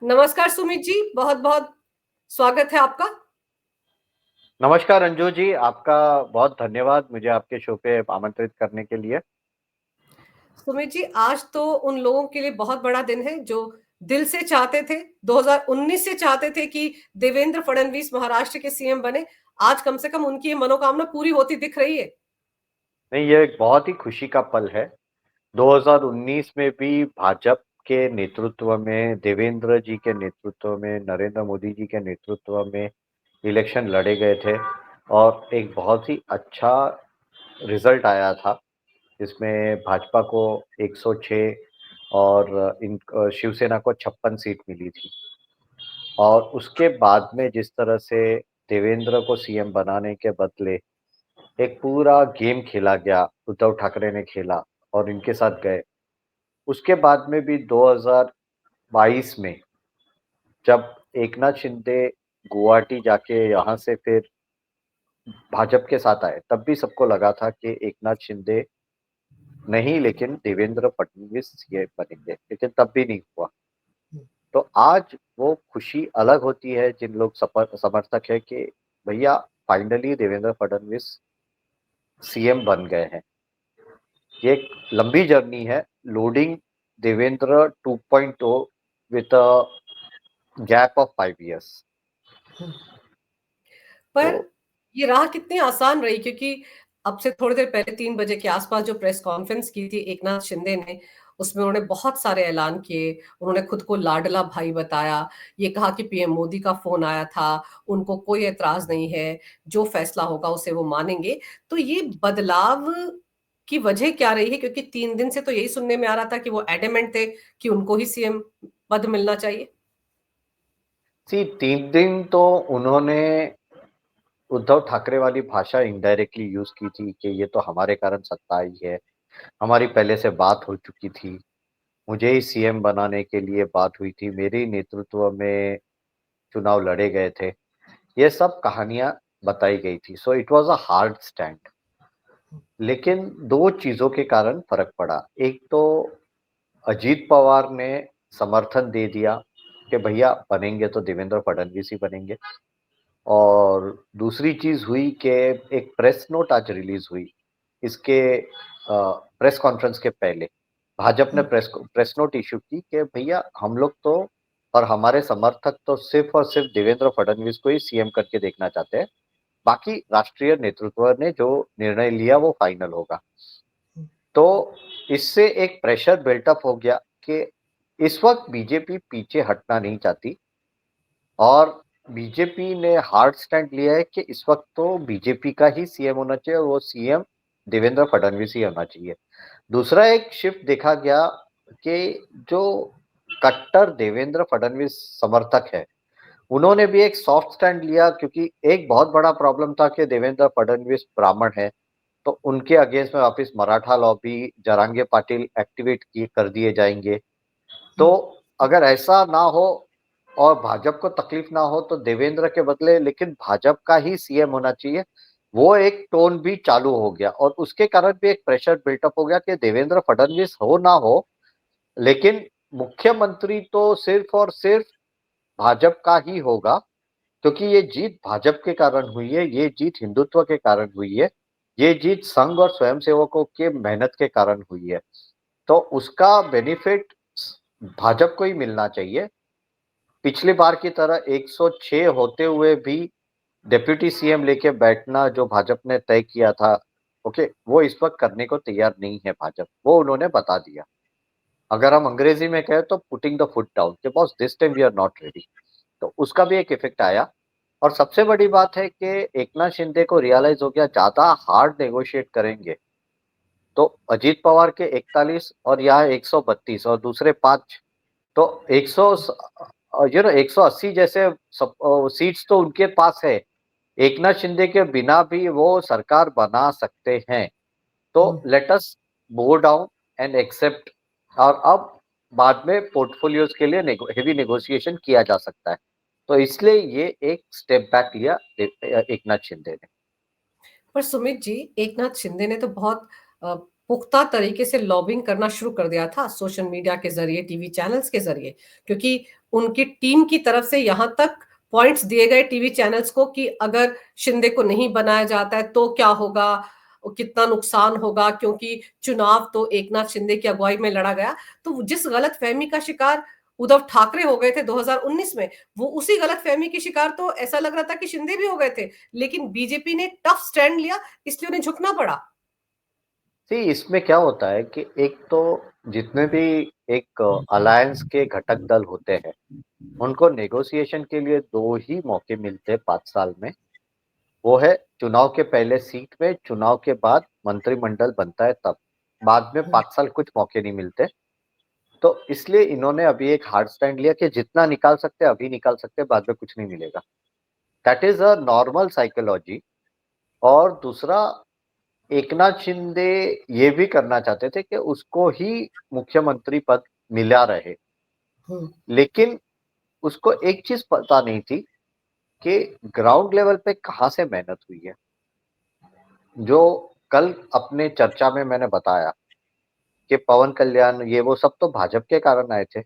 नमस्कार सुमित जी, बहुत-बहुत स्वागत है आपका। नमस्कार अंजू जी, आपका बहुत धन्यवाद मुझे आपके शो पे आमंत्रित करने के लिए। सुमित जी, आज तो उन लोगों के लिए बहुत बड़ा दिन है जो दिल से चाहते थे, 2019 से चाहते थे कि देवेंद्र फडणवीस महाराष्ट्र के सीएम बने। आज कम से कम उनकी ये मनोकामना पूरी होती दिख रही है। नहीं, ये एक बहुत ही खुशी का पल है। 2019 में भी भाजपा के नेतृत्व में, देवेंद्र जी के नेतृत्व में, नरेंद्र मोदी जी के नेतृत्व में इलेक्शन लड़े गए थे और एक बहुत ही अच्छा रिजल्ट आया था, जिसमें भाजपा को 106 और शिवसेना को 56 सीट मिली थी। और उसके बाद में जिस तरह से देवेंद्र को सीएम बनाने के बदले एक पूरा गेम खेला गया, उद्धव ठाकरे ने खेला और इनके साथ गए। उसके बाद में भी 2022 में जब एकनाथ शिंदे गुवाहाटी जाके यहाँ से फिर भाजपा के साथ आए, तब भी सबको लगा था कि एकनाथ शिंदे नहीं, लेकिन देवेंद्र फडणवीस सीएम बनेंगे, लेकिन तब भी नहीं हुआ। तो आज वो खुशी अलग होती है जिन लोग समर्थक है कि भैया फाइनली देवेंद्र फडणवीस सीएम बन गए हैं। ये एक लंबी जर्नी है, loading Devendra 2.0 with a gap of 5 years. तो पर ये राह कितनी आसान रही, क्योंकि अब से थोड़ी देर पहले 3 बजे के आसपास जो प्रेस कॉन्फ्रेंस की थी एकनाथ शिंदे ने, उसमें उन्होंने बहुत सारे ऐलान किए। उन्होंने खुद को लाडला भाई बताया, ये कहा कि पीएम मोदी का फोन आया था, उनको कोई एतराज नहीं है, जो फैसला होगा उसे वो मानेंगे। तो ये बदलाव की वजह क्या रही है? क्योंकि 3 दिन से तो यही सुनने में आ रहा था कि वो एडमेंट थे कि उनको ही सीएम पद मिलना चाहिए। 3 दिन तो उन्होंने उद्धव ठाकरे वाली भाषा इनडायरेक्टली यूज की थी कि ये तो हमारे कारण सत्ता आई है, हमारी पहले से बात हो चुकी थी, मुझे ही सीएम बनाने के लिए बात हुई थी, मेरे ही नेतृत्व में चुनाव लड़े गए थे। ये सब कहानियां बताई गई थी। So it was a hard stand. लेकिन दो चीजों के कारण फर्क पड़ा। एक तो अजीत पवार ने समर्थन दे दिया कि भैया बनेंगे तो देवेंद्र फडणवीस ही बनेंगे। और दूसरी चीज हुई कि एक प्रेस नोट आज रिलीज हुई इसके प्रेस कॉन्फ्रेंस के पहले। भाजपा ने प्रेस नोट इशू की कि भैया हम लोग तो और हमारे समर्थक तो सिर्फ और सिर्फ देवेंद्र फडणवीस को ही सीएम करके देखना चाहते हैं, बाकी राष्ट्रीय नेतृत्व ने जो निर्णय लिया वो फाइनल होगा। तो इससे एक प्रेशर बिल्टअप हो गया कि इस वक्त बीजेपी पीछे हटना नहीं चाहती और बीजेपी ने हार्ड स्टैंड लिया है कि इस वक्त तो बीजेपी का ही सीएम होना चाहिए और वो सीएम देवेंद्र फडणवीस ही होना चाहिए। दूसरा एक शिफ्ट देखा गया कि जो कट्टर देवेंद्र फडणवीस समर्थक है, उन्होंने भी एक सॉफ्ट स्टैंड लिया, क्योंकि एक बहुत बड़ा प्रॉब्लम था कि देवेंद्र फडणवीस ब्राह्मण है, तो उनके अगेंस्ट में वापिस मराठा लॉबी, जरांगे पाटिल एक्टिवेट किए कर दिए जाएंगे। तो अगर ऐसा ना हो और भाजपा को तकलीफ ना हो तो देवेंद्र के बदले लेकिन भाजपा का ही सीएम होना चाहिए, वो एक टोन भी चालू हो गया और उसके कारण भी एक प्रेशर बिल्टअप हो गया कि देवेंद्र फडणवीस हो ना हो, लेकिन मुख्यमंत्री तो सिर्फ और सिर्फ भाजपा का ही होगा, क्योंकि ये जीत भाजपा के कारण हुई है, ये जीत हिंदुत्व के कारण हुई है, ये जीत संघ और स्वयंसेवकों के मेहनत के कारण हुई है। तो उसका बेनिफिट भाजपा को ही मिलना चाहिए। पिछली बार की तरह 106 होते हुए भी डिप्यूटी सीएम लेके बैठना जो भाजपा ने तय किया था, ओके, वो इस वक्त करने को तैयार नहीं है भाजपा, वो उन्होंने बता दिया। अगर हम अंग्रेजी में कहें तो पुटिंग द फुट डाउन कि boss this time we are not ready. तो उसका भी एक इफेक्ट आया। और सबसे बड़ी बात है कि एकनाथ शिंदे को रियलाइज हो गया ज्यादा हार्ड नेगोशिएट करेंगे तो अजीत पवार के 41 और यहाँ 132 और दूसरे 5, तो 100 180 जैसे सीट्स तो उनके पास है। एकनाथ शिंदे के बिना भी वो सरकार बना सकते हैं। तो let us go down and accept. और अब बाद में पोर्टफोलियोज के लिए हेवी नेगोशिएशन किया जा सकता है। तो इसलिए ये एक स्टेप बैक लिया एकनाथ शिंदे ने। पर सुमित जी, एकनाथ शिंदे ने तो बहुत पुख्ता तरीके से लॉबिंग करना शुरू कर दिया था, सोशल मीडिया के जरिए, टीवी चैनल्स के जरिए, क्योंकि उनकी टीम की तरफ से यहां तक पॉइंट्स दिए गए टीवी चैनल्स को कि अगर शिंदे को नहीं बनाया जाता है तो क्या होगा, कितना नुकसान होगा, क्योंकि चुनाव तो एकनाथ शिंदे की अगुवाई में लड़ा गया। तो जिस गलत फहमी का शिकार उद्धव ठाकरे हो गए थे 2019 में, वो उसी गलत फहमी की शिकार तो ऐसा लग रहा था कि शिंदे भी हो गए थे, लेकिन बीजेपी ने टफ स्टैंड लिया, इसलिए उन्हें झुकना पड़ा। सी इसमें क्या होता है कि एक तो जितने भी एक अलायंस के घटक दल होते हैं, उनको नेगोशिएशन के लिए 2 ही मौके मिलते हैं 5 साल में। वो है चुनाव के पहले सीट में, चुनाव के बाद मंत्रिमंडल बनता है तब। बाद में 5 साल कुछ मौके नहीं मिलते। तो इसलिए इन्होंने अभी एक हार्ड स्टैंड लिया कि जितना निकाल सकते हैं अभी निकाल सकते हैं, बाद में कुछ नहीं मिलेगा। That is a normal psychology. और दूसरा, एकनाथ शिंदे ये भी करना चाहते थे कि उसको ही मुख्यमंत्री पद मिला रहे। लेकिन उसको एक चीज़ पता नहीं थी कि ग्राउंड लेवल पे कहाँ से मेहनत हुई है। जो कल अपने चर्चा में मैंने बताया कि पवन कल्याण ये वो सब तो भाजपा के कारण आए थे।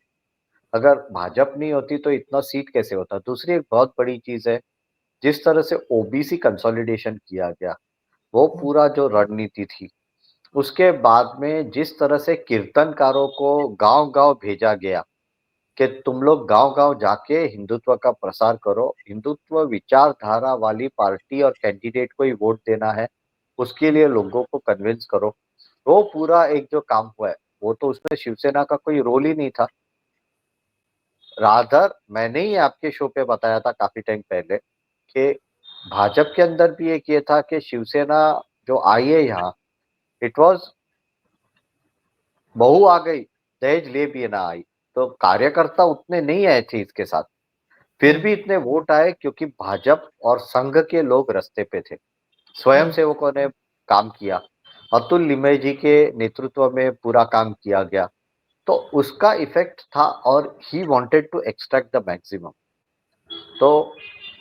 अगर भाजपा नहीं होती तो इतना सीट कैसे होता? दूसरी एक बहुत बड़ी चीज़ है, जिस तरह से ओबीसी कंसोलिडेशन किया गया, वो पूरा जो रणनीति थी, उसके बाद में जिस तरह से कीर्तनकारों को गाँव-गाँव भेजा गया कि तुम लोग गाँव-गाँव जाके हिंदुत्व का प्रसार करो, हिंदुत्व विचारधारा वाली पार्टी और कैंडिडेट को ही वोट देना है, उसके लिए लोगों को कन्विंस करो। वो पूरा एक जो काम हुआ है, वो तो उसमें शिवसेना का कोई रोल ही नहीं था। रादर मैंने ही आपके शो पे बताया था काफ़ी टाइम पहले कि भाजपा के अंदर भी एक ये था कि शिवसेना जो आई है यहाँ, इट वाज़ बहू आ गई, दहेज ले भी ना आई। तो कार्यकर्ता उतने नहीं आए थे इसके साथ। फिर भी इतने वोट आए क्योंकि भाजपा और संघ के लोग रास्ते पे थे। स्वयंसेवकों ने काम किया, अतुल लिमय जी के नेतृत्व में पूरा काम किया गया। तो उसका इफेक्ट था और he wanted to extract the maximum. तो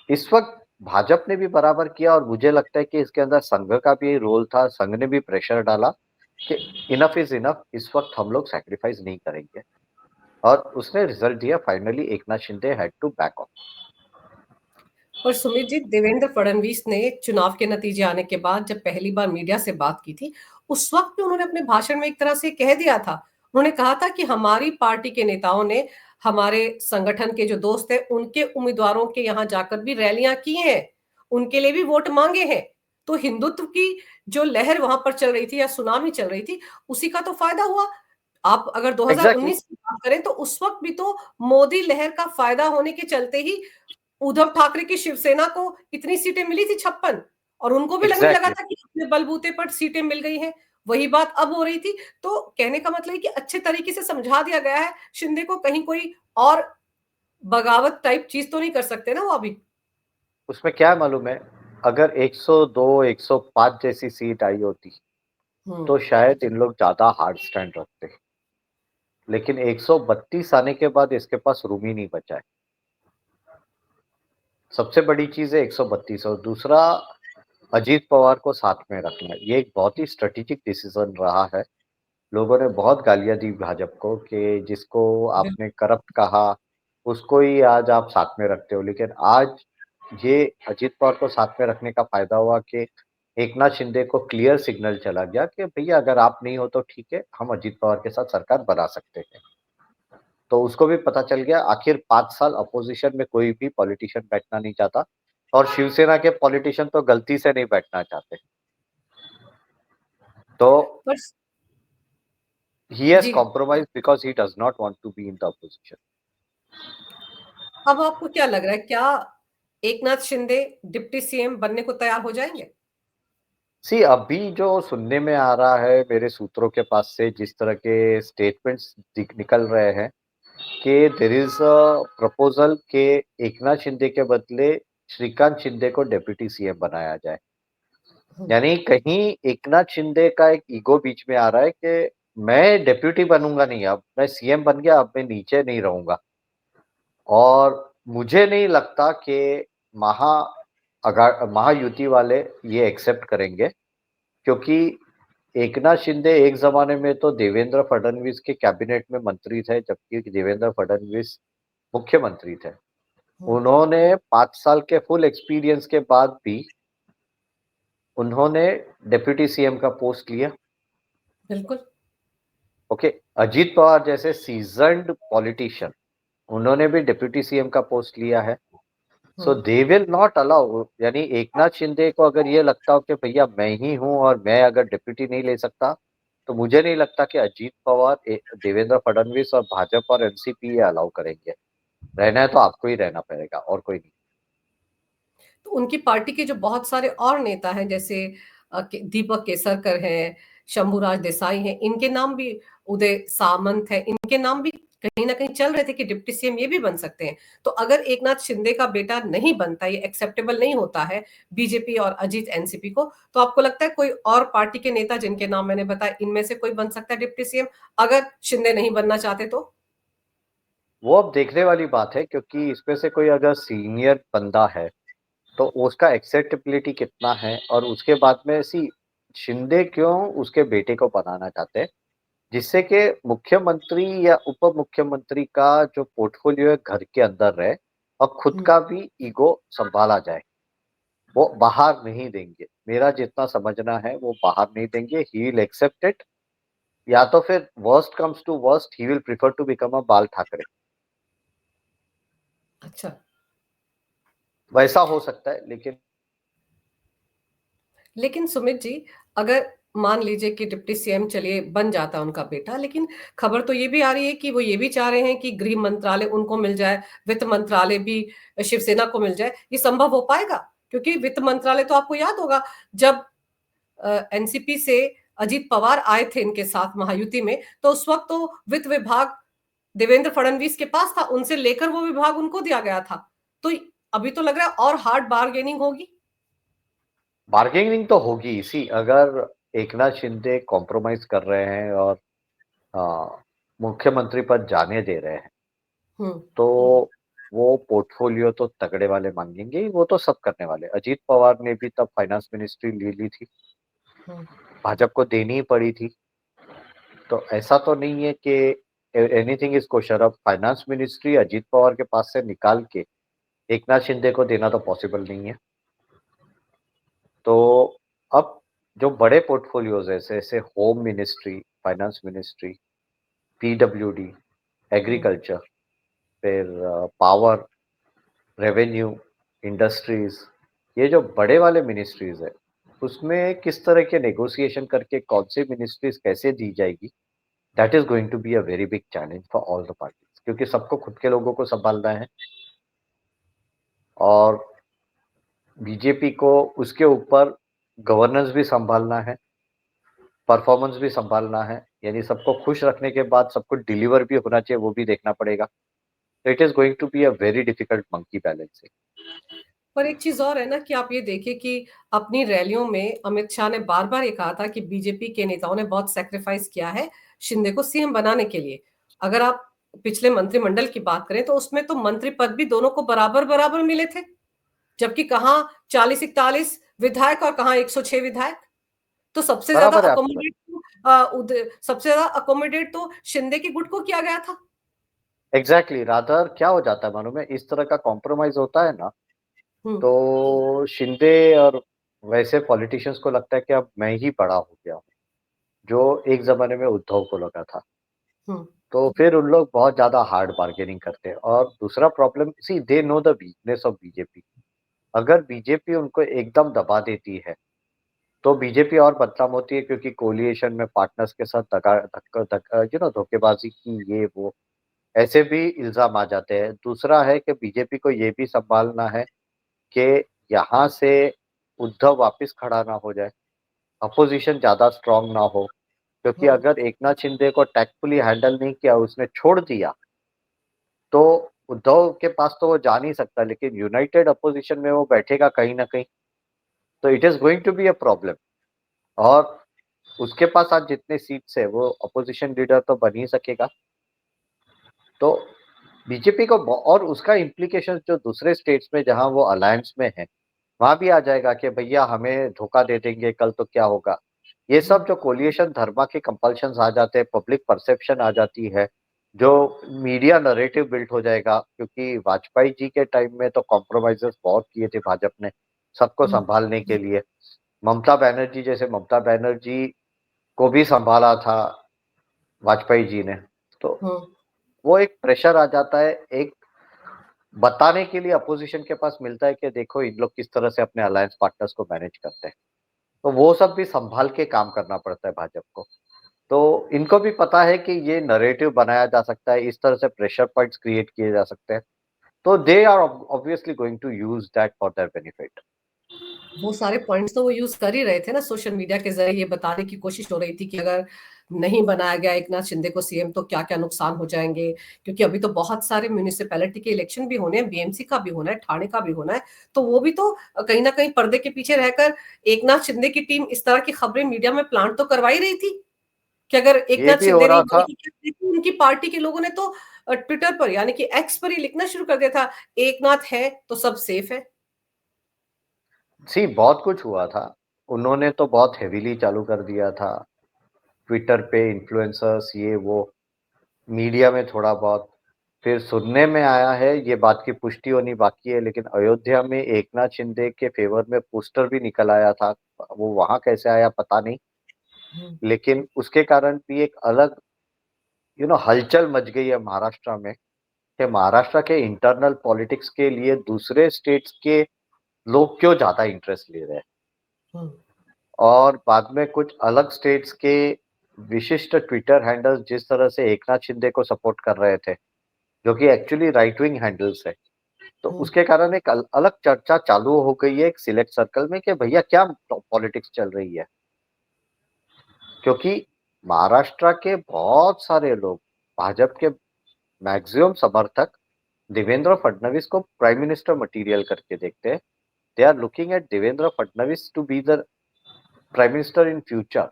इस वक्त भाजपा ने भी बराबर किया और मुझे लगता है कि इसके अंदर संघ का भी रोल था। संघ ने भी प्रेशर डाला कि इनफ इज इनफ, इस वक्त हम लोग सैक्रिफाइस नहीं करेंगे। और उसने रिजल्ट दिया। Finally Eknath Shinde had to back off. और सुमित जी, देवेंद्र फडणवीस ने चुनाव के नतीजे आने के बाद जब पहली बार मीडिया से बात की थी, उस वक्त भी उन्होंने अपने भाषण में एक तरह से कह दिया था। उन्होंने कहा था कि हमारी पार्टी के नेताओं ने हमारे संगठन के जो दोस्त हैं उनके उम्मीदवारों के यहाँ जाकर भी रैलियां की हैं, उनके लिए भी वोट मांगे हैं। तो हिंदुत्व की जो लहर वहां पर चल रही थी या सुनामी चल रही थी, उसी का तो फायदा हुआ। आप अगर एग्जैक्टली। 2019 की बात करें तो उस वक्त भी तो मोदी लहर का फायदा होने के चलते ही उद्धव ठाकरे की शिवसेना को इतनी सीटें मिली थी, 56, और उनको भी लगने लगा एग्जैक्टली। था कि अपने बलबूते पर सीटें मिल गई हैं। वही बात अब हो रही थी। तो कहने का मतलब है कि अच्छे तरीके से समझा दिया गया है शिंदे को, कहीं कोई और बगावत टाइप चीज तो नहीं कर सकते ना वो अभी। उसमें क्या है मालूम है, अगर 102 105 जैसी सीट आई होती हम्म। तो शायद इन लोग ज्यादा हार्ड स्टैंड रखते। लेकिन 132 आने के बाद इसके पास रूम ही नहीं बचा है। सबसे बड़ी चीज है 132। और दूसरा, अजीत पवार को साथ में रखना, ये एक बहुत ही स्ट्रेटेजिक डिसीजन रहा है। लोगों ने बहुत गालियां दी भाजपा को कि जिसको आपने करप्ट कहा उसको ही आज आप साथ में रखते हो। लेकिन आज ये अजीत पवार को साथ में रखने का फायदा हुआ कि एकनाथ शिंदे को क्लियर सिग्नल चला गया कि भैया अगर आप नहीं हो तो ठीक है, हम अजीत पवार के साथ सरकार बना सकते हैं। तो उसको भी पता चल गया आखिर 5 साल अपोजिशन में कोई भी पॉलिटिशियन बैठना नहीं चाहता। और शिवसेना के पॉलिटिशियन तो गलती से नहीं बैठना चाहते। तो पर he has ji, compromised because he does not want to be in the opposition. अब आपको क्या लग रहा है, क्या एकनाथ शिंदे डिप्टी सीएम बनने को तैयार हो जाएंगे? सी अभी जो सुनने में आ रहा है मेरे सूत्रों के पास से, जिस तरह के स्टेटमेंट्स निकल रहे हैं कि देर इज अ प्रपोजल के एकनाथ शिंदे के बदले श्रीकांत शिंदे को डेप्यूटी सीएम बनाया जाए। यानी कहीं एकनाथ शिंदे का एक ईगो बीच में आ रहा है कि मैं डेप्यूटी बनूंगा नहीं, अब मैं सीएम बन गया, अब मैं नीचे नहीं रहूंगा। और मुझे नहीं लगता कि महा महायुति वाले ये एक्सेप्ट करेंगे। क्योंकि एकनाथ शिंदे एक ज़माने में तो देवेंद्र फडणवीस के कैबिनेट में मंत्री थे, जबकि देवेंद्र फडणवीस मुख्यमंत्री थे, हम्म, उन्होंने 5 साल के फुल एक्सपीरियंस के बाद भी उन्होंने डिप्टी सीएम का पोस्ट लिया। बिल्कुल। ओके, अजीत पवार जैसे सीजन्ड पॉलिटिशियन, उन्होंने भी डिप्टी सीएम का पोस्ट लिया है। सो हम्म, दे विल नॉट अलाउ, यानी एकनाथ शिंदे को अगर ये लगता हो कि भैया मैं ही हूं और मैं अगर डिप्यूटी नहीं ले सकता, तो मुझे नहीं लगता कि अजीत पवार, देवेंद्र फडणवीस और भाजपा और एनसीपी ये अलाउ करेंगे। रहना है तो आपको ही रहना पड़ेगा और कोई नहीं। तो उनकी पार्टी के जो बहुत सारे और नेता हैं, जैसे दीपक केसरकर हैं, शंभूराज देसाई हैं, इनके नाम भी, उदय सामंत है, इनके नाम भी कहीं ना कहीं चल रहे थे कि डिप्टी सीएम ये भी बन सकते हैं। तो अगर एकनाथ शिंदे का बेटा नहीं बनता, ये एक्सेप्टेबल नहीं होता है बीजेपी और अजीत एनसीपी को, तो आपको लगता है कोई और पार्टी के नेता जिनके नाम मैंने बताया, इनमें से कोई बन सकता है डिप्टी सीएम, अगर शिंदे नहीं बनना चाहते तो? वो अब देखने वाली बात है, क्योंकि इसमें से कोई अगर सीनियर बंदा है तो उसका एक्सेप्टेबिलिटी कितना है, और उसके बाद में सी शिंदे क्यों उसके बेटे को बनाना चाहते हैं, जिससे कि मुख्यमंत्री या उप मुख्यमंत्री का जो पोर्टफोलियो है घर के अंदर रहे और खुद हम्म, का भी ईगो संभाला जाए। वो बाहर नहीं देंगे, मेरा जितना समझना है वो बाहर नहीं देंगे। ही विल एक्सेप्ट इट, या तो फिर worst comes to worst he will prefer to become a Bal Thackeray. अच्छा। वैसा हो सकता है, लेकिन लेकिन सुमित जी, अगर मान लीजिए कि डिप्टी सीएम चलिए बन जाता उनका बेटा, लेकिन खबर तो ये भी आ रही है कि वो ये भी चाह रहे हैं कि गृह मंत्रालय उनको मिल जाए, वित्त मंत्रालय भी शिवसेना को मिल जाए। ये संभव हो पाएगा? क्योंकि वित्त मंत्रालय तो आपको याद होगा, जब एनसीपी से अजीत पवार आए थे इनके साथ महायुति में, तो उस वक्त तो वित्त विभाग देवेंद्र फडणवीस के पास था, उनसे लेकर वो विभाग उनको दिया गया था। तो अभी तो लग रहा है और हार्ड बार्गेनिंग होगी। बार्गेनिंग तो होगी। इसी अगर एकनाथ शिंदे कॉम्प्रोमाइज कर रहे हैं और आ, मुख्यमंत्री पद जाने दे रहे हैं, हम्म, तो वो पोर्टफोलियो तो तगड़े वाले मांगेंगे ही, वो तो सब करने वाले। अजीत पवार ने भी तब फाइनेंस मिनिस्ट्री ले ली थी, हम्म, भाजपा को देनी ही पड़ी थी। तो ऐसा तो नहीं है कि एनीथिंग इज कोशर। अब फाइनेंस मिनिस्ट्री अजीत पवार के पास से निकाल के एकनाथ शिंदे को देना तो पॉसिबल नहीं है। तो अब जो बड़े पोर्टफोलियोज है, जैसे home ministry, finance ministry, PWD, hmm, agriculture, फिर पावर, रेवेन्यू, इंडस्ट्रीज, ये जो बड़े वाले मिनिस्ट्रीज है, उसमें किस तरह के नेगोशिएशन करके कौन सी मिनिस्ट्रीज कैसे दी जाएगी, that is going to be a very big challenge for all the parties, क्योंकि सबको खुद के लोगों को संभालना है और बीजेपी को उसके ऊपर गवर्नेंस भी संभालना है, परफॉर्मेंस भी संभालना है। यानी सबको खुश रखने के बाद सबको डिलीवर भी होना चाहिए, वो भी देखना पड़ेगा। तो it is going to be a very difficult monkey balancing. पर एक चीज और है ना, कि आप ये देखिए कि अपनी रैलियों में अमित शाह ने बार बार ये कहा था कि बीजेपी के नेताओं ने बहुत सेक्रीफाइस किया है शिंदे को सीएम बनाने के लिए। अगर आप पिछले मंत्रिमंडल की बात करें, तो उसमें तो मंत्री पद भी दोनों को बराबर बराबर मिले थे, जबकि कहाँ 40-41 विधायक और कहाँ 106 विधायक। तो बराबर है आपकी बात। सबसे ज्यादा अकोमोडेट तो शिंदे के गुट को किया गया था। एग्जैक्टली, रादर क्या हो जाता है मालूम है, इस तरह का कॉम्प्रोमाइज होता है ना, हम्म, तो शिंदे और वैसे पॉलिटिशियंस को लगता है कि अब मैं ही बड़ा हो गया हूँ, जो एक जमाने में उद्धव को लगा था। हम्म, तो फिर उन लोग बहुत ज्यादा हार्ड बार्गेनिंग करते हैं। और दूसरा problem, see they know the weakness of BJP. अगर बीजेपी उनको एकदम दबा देती है तो बीजेपी और बदनाम होती है, क्योंकि कोलिएशन में पार्टनर्स के साथ धोखेबाजी की, ये वो ऐसे भी इल्जाम आ जाते हैं। दूसरा है कि बीजेपी को ये भी संभालना है कि यहाँ से उद्धव वापस खड़ा ना हो जाए, अपोजिशन ज्यादा स्ट्रांग ना हो, क्योंकि हम्म, अगर एकनाथ शिंदे को टैक्टफुली हैंडल नहीं किया, उसने छोड़ दिया, तो उद्धव के पास तो वो जा नहीं सकता, लेकिन यूनाइटेड अपोजिशन में वो बैठेगा कहीं ना कहीं। तो it is going to be a problem. और उसके पास आज जितने सीट्स है, वो अपोजिशन लीडर तो बन ही सकेगा। तो बीजेपी को और उसका इम्प्लीकेशन जो दूसरे स्टेट्स में जहां वो अलायंस में है, वहां भी आ जाएगा कि भैया हमें धोखा दे देंगे कल तो क्या होगा। ये हम्म, सब जो कोलिएशन धर्मा के कंपल्शन आ जाते हैं, पब्लिक परसेप्शन आ जाती है, जो मीडिया नरेटिव बिल्ट हो जाएगा, क्योंकि वाजपेयी जी के टाइम में तो कॉम्प्रोमाइजेस बहुत किए थे भाजपा ने सबको हम्म, संभालने के लिए। ममता बनर्जी को भी संभाला था वाजपेयी जी ने। तो हम्म, वो एक प्रेशर आ जाता है, एक बताने के लिए अपोजिशन के पास मिलता है कि देखो इन लोग किस तरह से अपने अलायंस पार्टनर्स को मैनेज करते हैं। तो वो सब भी संभाल के काम करना पड़ता है भाजपा को। तो इनको भी पता है कि ये नरेटिव बनाया जा सकता है, इस तरह से प्रेशर पॉइंट्स क्रिएट किए जा सकते हैं। तो they are obviously going to use that for their benefit. वो सारे पॉइंट्स तो वो यूज कर ही रहे थे ना, सोशल मीडिया के जरिए ये बताने की कोशिश हो रही थी कि अगर नहीं बनाया गया एक नाथ शिंदे को सीएम तो क्या क्या नुकसान हो जाएंगे। क्योंकि अभी तो बहुत सारे म्यूनिसिपैलिटी के इलेक्शन भी होने हैं, बीएमसी का भी होना है, ठाणे का भी होना है। तो वो भी तो कहीं ना कहीं पर्दे के पीछे रहकर एक नाथ शिंदे की टीम इस तरह की खबरें मीडिया में प्लांट तो करवा ही रही थी कि अगर एक ये नाथ भी हो शिंदे रहा नहीं था। बनेगी क्या, उनकी पार्टी के लोगों ने तो ट्विटर पर यानी कि एक्स पर ही लिखना शुरू कर दिया था, एक नाथ है तो सब सेफ है। सी बहुत कुछ हुआ था। उन्होंने तो बहुत हेवीली चालू कर दिया था, ट्विटर पे इन्फ्लुएंसर्स ये वो, मीडिया में थोड़ा बहुत। फिर सुनने में आया है, ये बात की पुष्टि होनी बाकी है, लेकिन अयोध्या में एकनाथ शिंदे के फेवर में पोस्टर भी निकल आया था। वो वहां कैसे आया पता नहीं, हम्म, लेकिन उसके कारण भी एक अलग हलचल मच गई है महाराष्ट्र में, कि महाराष्ट्र के इंटरनल पॉलिटिक्स के लिए दूसरे स्टेट्स के लोग क्यों ज्यादा इंटरेस्ट ले रहे हैं। हम्म, और बाद में कुछ अलग स्टेट्स के विशिष्ट ट्विटर हैंडल्स जिस तरह से एकनाथ शिंदे को सपोर्ट कर रहे थे, जो कि एक्चुअली राइट विंग हैंडल्स है, तो हम्म, उसके कारण एक अलग चर्चा चालू हो गई है एक सिलेक्ट सर्कल में कि भैया क्या पॉलिटिक्स चल रही है। क्योंकि महाराष्ट्र के बहुत सारे लोग, भाजपा के मैक्सिमम समर्थक देवेंद्र फडणवीस को प्राइम मिनिस्टर मटेरियल करके देखते हैं। They are looking at Devendra Fadnavis to be the prime minister in future.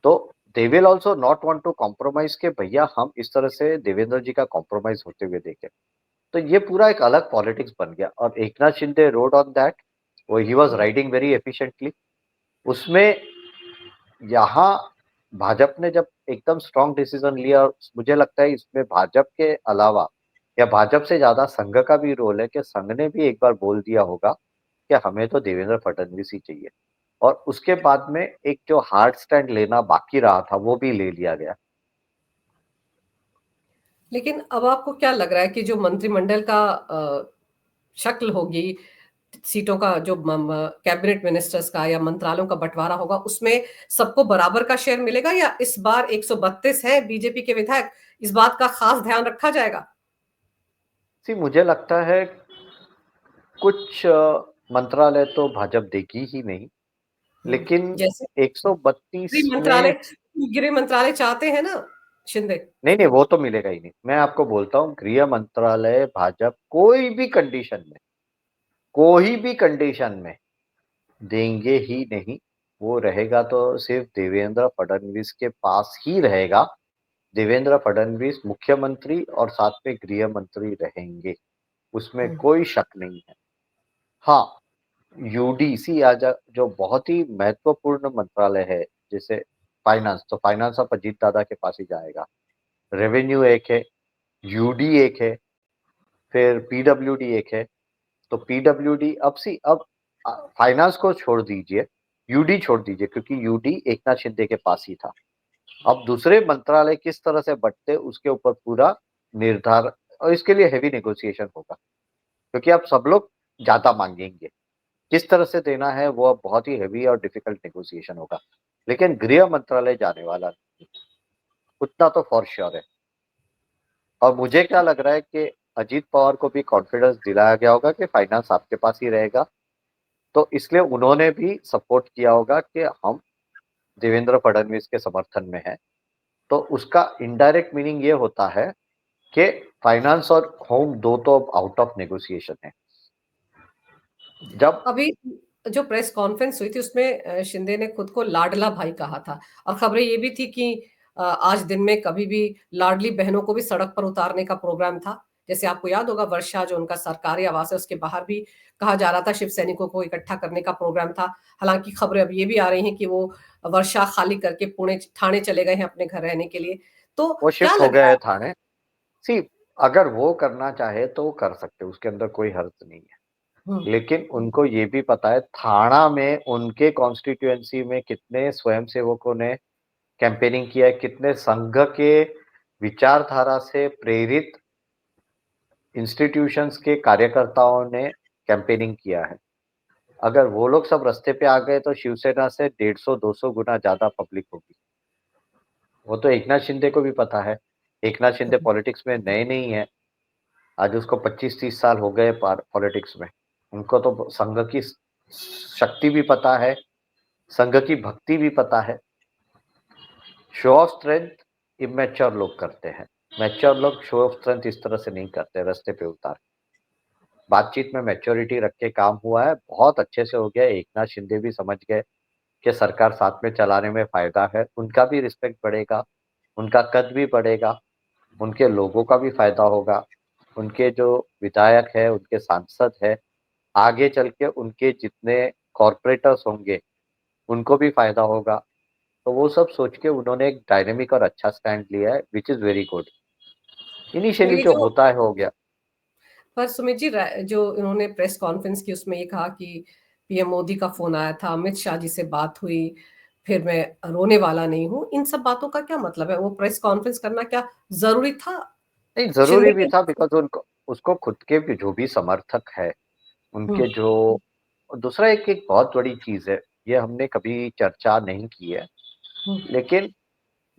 तो they will also not want to compromise के भैया हम इस तरह से देवेंद्र जी का कॉम्प्रोमाइज होते हुए देखें। तो ये पूरा एक अलग पॉलिटिक्स बन गया, और Eknath Shinde road on that. वो he was hmm. Riding very efficiently उसमें। यहाँ भाजपा ने जब एकदम स्ट्रांग डिसीजन लिया, और मुझे लगता है इसमें भाजपा के अलावा या भाजपा से ज्यादा संघ का भी रोल है, कि संघ ने भी एक बार बोल दिया होगा कि हमें तो देवेंद्र फडणवीस ही चाहिए। और उसके बाद में एक जो हार्ड स्टैंड लेना बाकी रहा था वो भी ले लिया गया। लेकिन अब आपको क्या लग रहा है कि जो मंत्रिमंडल का शक्ल होगी, सीटों का जो कैबिनेट मिनिस्टर्स का या मंत्रालयों का बंटवारा होगा, उसमें सबको बराबर का शेयर मिलेगा या इस बार 132 है बीजेपी के विधायक, इस बात का खास ध्यान रखा जाएगा? सी मुझे लगता है कुछ मंत्रालय तो भाजपा देगी ही नहीं, लेकिन जैसे 132 गृह मंत्रालय, में। गृह मंत्रालय चाहते हैं ना शिंदे। नहीं नहीं, वो तो मिलेगा ही नहीं। मैं आपको बोलता हूँ, गृह मंत्रालय भाजपा कोई भी कंडीशन में देंगे ही नहीं। वो रहेगा तो सिर्फ देवेंद्र फडणवीस के पास ही रहेगा। देवेंद्र फडणवीस मुख्यमंत्री और साथ में गृह मंत्री रहेंगे, उसमें हम्म, कोई शक नहीं है। हाँ, यूडीसी आज जो बहुत ही महत्वपूर्ण मंत्रालय है, जैसे फाइनेंस, तो फाइनेंस अब अजीत दादा के पास ही जाएगा। रेवेन्यू एक है, यूडी एक है, फिर पीडब्ल्यूडी एक है। तो पीडब्ल्यूडी अब फाइनेंस को छोड़ दीजिए, यूडी छोड़ दीजिए, क्योंकि यूडी एकनाथ शिंदे के पास ही था। अब दूसरे मंत्रालय किस तरह से बंटते उसके ऊपर पूरा निर्धार, और इसके लिए हेवी नेगोशिएशन होगा, क्योंकि अब सब लोग ज्यादा मांगेंगे। किस तरह से देना है वो अब बहुत ही हेवी और डिफिकल्ट नेगोशिएशन होगा। लेकिन गृह मंत्रालय जाने वाला नहीं, उतना तो फॉर श्योर है। और मुझे क्या लग रहा है कि अजीत पवार को भी कॉन्फिडेंस दिलाया गया होगा कि फाइनेंस आपके पास ही रहेगा। तो इसलिए उन्होंने भी सपोर्ट किया होगा कि हम देवेंद्र फडणवीस के समर्थन में हैं। तो उसका इनडायरेक्ट मीनिंग ये होता है कि फाइनेंस और होम दो तो आउट ऑफ नेगोशिएशन है। जब अभी जो प्रेस कॉन्फ्रेंस हुई थी उसमें शिंदे ने खुद को लाडला भाई कहा था, और खबरें ये भी थी कि आज दिन में कभी भी लाडली बहनों को भी सड़क पर उतारने का प्रोग्राम था। जैसे आपको याद होगा, वर्षा जो उनका सरकारी आवास है उसके बाहर भी कहा जा रहा था शिव सैनिकों को इकट्ठा करने का प्रोग्राम था। हालांकि खबरें अब ये भी आ रही हैं कि वो वर्षा खाली करके पुणे ठाणे चले गए हैं अपने घर रहने के लिए। तो वो क्या शिफ्ट हो लग गया रहा है है? थाने। सी अगर वो करना चाहे तो वो कर सकते, उसके अंदर कोई हर्ज नहीं है। हम्म। लेकिन उनको ये भी पता है थाना में उनके कॉन्स्टिट्यूएंसी में कितने स्वयंसेवकों ने कैंपेनिंग किया है, कितने संघ के विचारधारा से प्रेरित इंस्टीट्यूशंस के कार्यकर्ताओं ने कैंपेनिंग किया है। अगर वो लोग सब रास्ते पे आ गए तो शिवसेना से 150-200 गुना ज्यादा पब्लिक होगी। वो तो एकनाथ शिंदे को भी पता है। एकनाथ शिंदे हम्म। पॉलिटिक्स में नए नहीं है। आज उसको 25-30 साल हो गए पॉलिटिक्स में। उनको तो संघ की शक्ति भी पता है, संघ की भक्ति भी पता है। शो ऑफ स्ट्रेंथ इमेच्योर लोग करते हैं। मैच्योर लोग शो ऑफ स्ट्रेंथ इस तरह से नहीं करते रास्ते पे उतार। बातचीत में मैच्योरिटी रख के काम हुआ है, बहुत अच्छे से हो गया। एकनाथ शिंदे भी समझ गए कि सरकार साथ में चलाने में फायदा है, उनका भी रिस्पेक्ट बढ़ेगा, उनका कद भी बढ़ेगा, उनके लोगों का भी फायदा होगा, उनके जो विधायक है, उनके सांसद है, आगे चल के उनके जितने कॉर्पोरेटर्स होंगे उनको भी फायदा होगा। तो वो सब सोच के उन्होंने एक डायनेमिक और अच्छा स्टैंड लिया है, विच इज वेरी गुड। पर इनिशियली ये जो जो होता है हो गया। पर सुमित जी, जो इन्होंने प्रेस कॉन्फ्रेंस की उसमें ये कहा कि पीएम मोदी का फोन आया था, अमित शाह जी से बात हुई, फिर मैं रोने वाला नहीं हूँ, इन सब बातों का क्या मतलब है? वो प्रेस कॉन्फ्रेंस करना क्या जरूरी था नहीं, जरूरी शिंदे भी के? था बिकॉज उनको उसको खुद के भी जो भी समर्थक है हम्म। उनके जो। दूसरा एक एक बहुत बड़ी चीज है, ये हमने कभी चर्चा नहीं की है, हम्म। लेकिन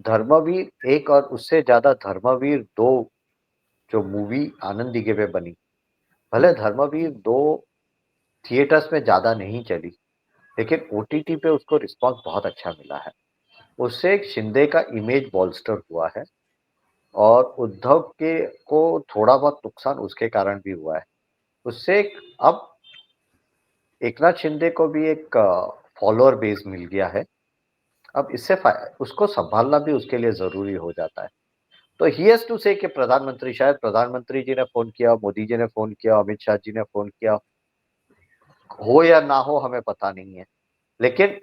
धर्मवीर एक और उससे ज्यादा धर्मवीर दो जो मूवी आनंद दीघे पे बनी, भले हम्म। धर्मवीर दो थिएटर्स में ज्यादा नहीं चली, लेकिन ओटीटी पे उसको रिस्पांस बहुत अच्छा मिला है। उससे एक शिंदे का इमेज बॉल्स्टर हुआ है, और उद्धव के को थोड़ा बहुत नुकसान उसके कारण भी हुआ है। उससे अब एकनाथ शिंदे को भी एक फॉलोअर बेस मिल गया है। अब इससे उसको संभालना भी उसके लिए जरूरी हो जाता है। तो ही हैज टू से कि प्रधानमंत्री, शायद प्रधानमंत्री जी ने फोन किया, मोदी जी ने फोन किया, अमित शाह जी ने फोन किया, हो या ना हो हमें पता नहीं है। लेकिन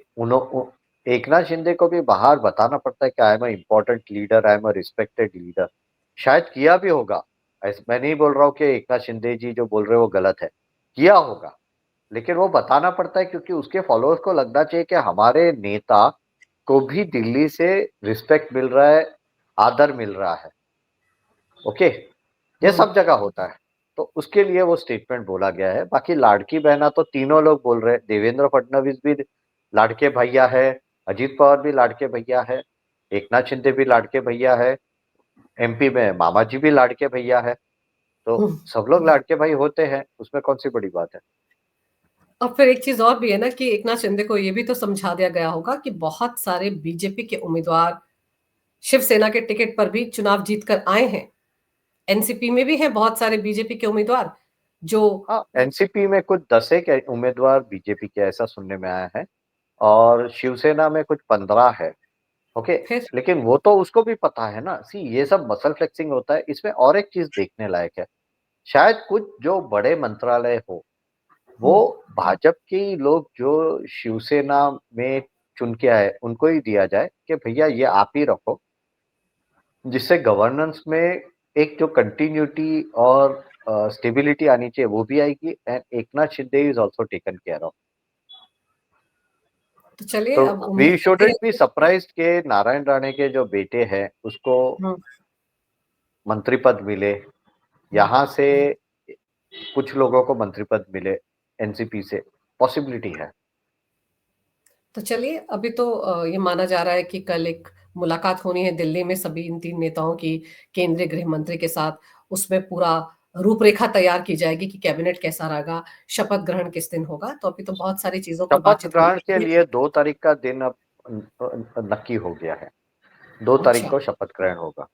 एकनाथ शिंदे को भी बाहर बताना पड़ता है कि I am a important leader, I am a respected leader. शायद किया भी होगा, मैं नहीं बोल रहा हूँ कि एकनाथ शिंदे जी जो बोल रहे हैं वो गलत है, किया होगा। लेकिन वो बताना पड़ता है क्योंकि उसके फॉलोअर्स को लगना चाहिए कि हमारे नेता को भी दिल्ली से रिस्पेक्ट मिल रहा है, आदर मिल रहा है। ओके, ये हम्म। सब जगह होता है। तो उसके लिए वो स्टेटमेंट बोला गया है। बाकी लाड़की बहना तो तीनों लोग बोल रहे हैं, देवेंद्र फडणवीस भी लाड़के भैया है, अजीत पवार भी लाड़के भैया है, एकनाथ शिंदे भी लाड़के भैया है, एमपी में मामा जी भी लाड़के भैया है। तो हम्म। सब लोग लाड़के भाई होते हैं, उसमें कौन सी बड़ी बात है। और फिर एक चीज और भी है ना कि एकनाथ शिंदे को ये भी तो समझा दिया गया होगा कि बहुत सारे बीजेपी के उम्मीदवार शिवसेना के टिकट पर भी चुनाव जीत कर आए हैं। एनसीपी में भी हैं बहुत सारे बीजेपी के उम्मीदवार जो। हाँ, एनसीपी में कुछ 10 एक उम्मीदवार बीजेपी के, ऐसा सुनने में आया है, और शिवसेना में कुछ 15 है। ओके, फिर लेकिन वो तो उसको भी पता है ना। सी ये सब मसल फ्लेक्सिंग होता है। इसमें और एक चीज देखने लायक है, शायद कुछ जो बड़े मंत्रालय हो वो हम्म। भाजपा के ही लोग जो शिवसेना में चुन के आए उनको ही दिया जाए कि भैया ये आप ही रखो, जिससे गवर्नेंस में एक जो कंटिन्यूटी और स्टेबिलिटी आनी चाहिए वो भी आएगी। And Eknath Shinde is also taken care of. तो चलिए तो अब उम्मीद वी करते शुडंट बी हैं। सरप्राइज्ड के नारायण राणे के जो बेटे हैं उसको हम्म। मंत्री पद मिले, हम्म। यहाँ से कुछ लोगों को मंत्री पद मिले, एनसीपी से पॉसिबिलिटी है। तो चलिए, अभी तो ये माना जा रहा है कि कल एक मुलाकात होनी है दिल्ली में सभी इन तीन नेताओं की, केंद्रीय गृह मंत्री के साथ। उसमें पूरा रूपरेखा तैयार की जाएगी कि कैबिनेट कैसा रहेगा, शपथ ग्रहण किस दिन होगा। तो अभी तो बहुत सारी चीजों पर शपथ बातचीत ग्रहण के होनी है। लिए 2 तारीख का दिन अब नक्की हो गया है। 2 तारीख अच्छा। को शपथ ग्रहण होगा,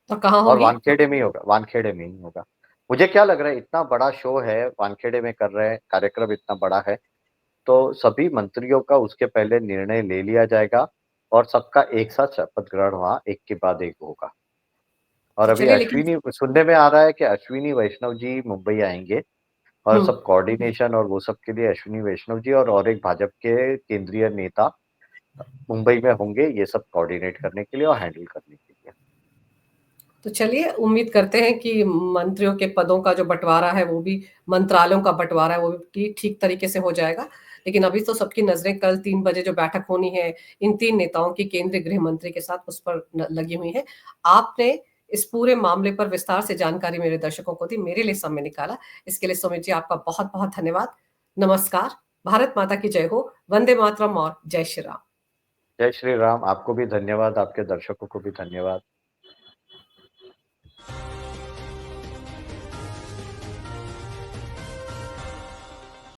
और कहाँ और होगी? वानखेड़े में ही होगा, वानखेड़े में ही होगा। मुझे क्या लग रहा है, इतना बड़ा शो है, वानखेड़े में कर रहे हैं, कार्यक्रम इतना बड़ा है, तो सभी मंत्रियों का उसके पहले निर्णय ले लिया जाएगा, और सबका एक साथ शपथ ग्रहण वहां एक के बाद एक होगा। और तो अभी चलिए लेकिन। अश्विनी, सुनने में आ रहा है कि अश्विनी वैष्णव जी मुंबई आएंगे, और हम्म। सब कोऑर्डिनेशन और वो सब के लिए अश्विनी वैष्णव जी और एक भाजपा के केंद्रीय नेता मुंबई में होंगे, ये सब कोऑर्डिनेट करने के लिए और हैंडल करने के लिए। तो चलिए उम्मीद करते हैं कि मंत्रियों के पदों का जो बँटवारा है वो भी मंत्रालयों का बँटवारा है वो भी ठीक तरीके से हो जाएगा। लेकिन अभी तो सबकी नज़रें कल 3 बजे जो बैठक होनी है, इन 3 नेताओं की केंद्रीय गृह मंत्री के साथ उस पर लगी हुई हैं। आपने इस पूरे मामले पर विस्तार से जानकारी मेरे दर्शकों को दी, मेरे लिए समय निकाला। इसके लिए सुमित जी आपका बहुत-बहुत धन्यवाद। नमस्कार, भारत माता की जय हो, वंदे मातरम और जय श्री राम। जय श्री राम। आपको भी धन्यवाद, आपके दर्शकों को भी धन्यवाद।